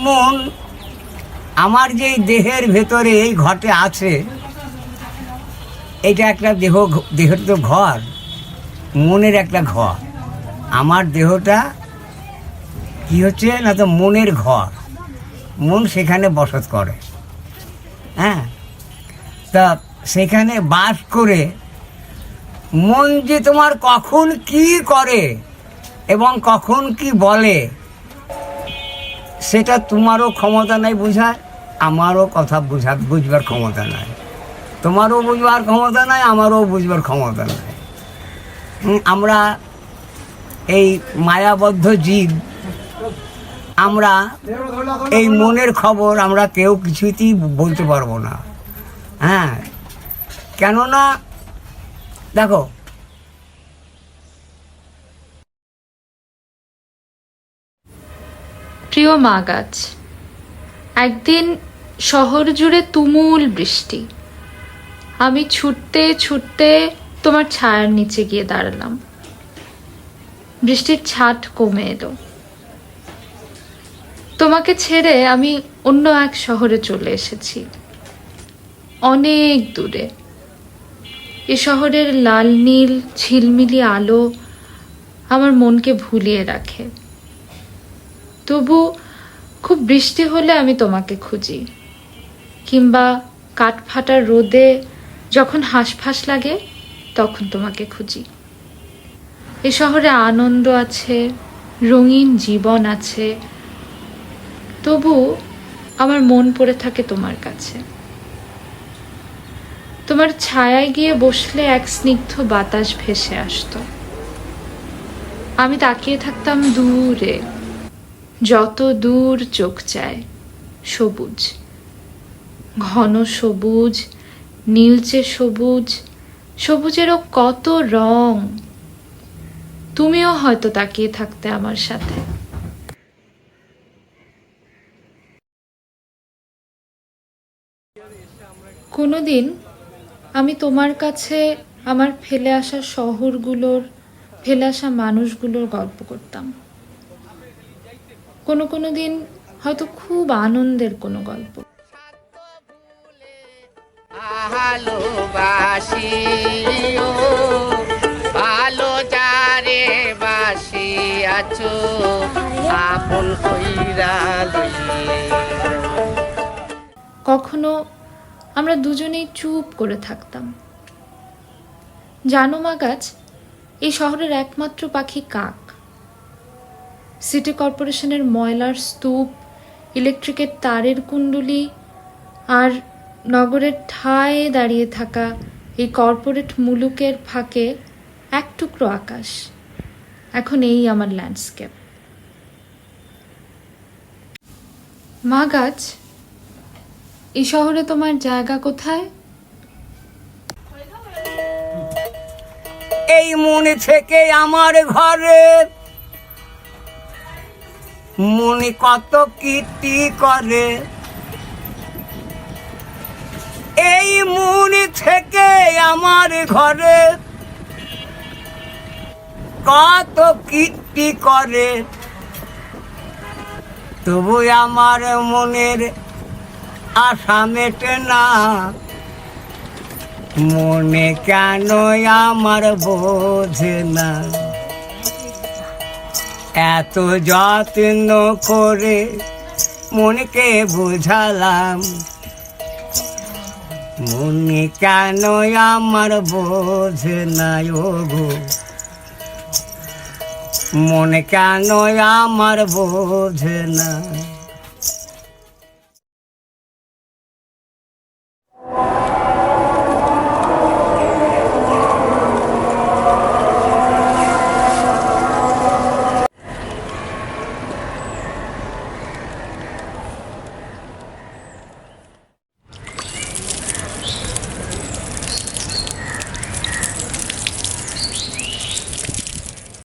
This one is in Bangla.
মন আমার যে দেহের ভেতরে এই ঘটে আছে, এটা একটা দেহের তো ঘর, মনের একটা ঘর। আমার দেহটা কি হচ্ছে না, তো মনের ঘর, মন সেখানে বসত করে। হ্যাঁ, তা সেখানে বাস করে মন যে তোমার কখন কি করে এবং কখন কি বলে, সেটা তোমারও ক্ষমতা নাই বোঝার, আমারও কথা বুঝবার ক্ষমতা নাই, তোমারও বুঝবার ক্ষমতা নাই, আমারও বুঝবার ক্ষমতা নাই। আমরা এই মায়াবদ্ধ জীব, আমরা এই মনের খবর আমরা কেউ কিছুতেই বলতে পারবো না। হ্যাঁ, কেননা দেখো, প্রিয় মা গাছ, একদিন শহর জুড়ে তুমুল বৃষ্টি। আমি ছুটতে ছুটতে তোমার ছায়ার নিচে গিয়ে দাঁড়ালাম। বৃষ্টির ছাট কমে এলো। তোমাকে ছেড়ে আমি অন্য এক শহরে চলে এসেছি, অনেক দূরে। এ শহরের লাল নীল ঝিলমিলি আলো আমার মনকে ভুলিয়ে রাখে। তবু খুব বৃষ্টি হলে আমি তোমাকে খুঁজি, কিংবা কাঠফাটার রোদে যখন হাঁসফাঁস লাগে তখন তোমাকে খুঁজি। এ শহরে আনন্দ আছে, রঙিন জীবন আছে, তবু আমার মন পড়ে থাকে তোমার কাছে। তোমার ছায়ায় গিয়ে বসলে এক স্নিগ্ধ বাতাস ভেসে আসতো। আমি তাকিয়ে থাকতাম দূরে, যত দূর চোখ চায়। সবুজ, ঘন সবুজ, নীলচে সবুজ, সবুজেরও কত রং। তুমিও হয়তো তাকিয়ে থাকতে আমার সাথে। কোনোদিন আমি তোমার কাছে আমার ফেলে আসা শহরগুলোর, ফেলে আসা মানুষগুলোর গল্প করতাম। কোনো দিন হয়তো খুব আনন্দের কোনো গল্প। ভালোবাসি ও ভালো যারে বাসি আছো আপন কইরা লইলে। কখনো আমরা দুজনেই চুপ করে থাকতাম। জানো মা গাছ, এই শহরের একমাত্র পাখি কাক। সিটি কর্পোরেশনের ময়লার স্তূপ, ইলেকট্রিকের তারের কুণ্ডলি আর নগরের ঠায় দাঁড়িয়ে থাকা এই কর্পোরেট মুলুকের ফাঁকে এক টুকরো আকাশ। এখন এই আমার ল্যান্ডস্কেপ। মা গাছ, এই শহরে তোমার জায়গা কোথায়? এই মনে থেকে আমার ঘরে মনে কত কীর্তি করে, এই মনে থেকে আমার ঘরে কত কীর্তি করে, তবু আমার মনের আশা মেটে না। মনে কেন আমার বোঝে না, এত যত্ন করে মনকে বুঝালাম, মনে কেন আমার বোঝে না ও গো, মনে কেন আমার বোঝে না।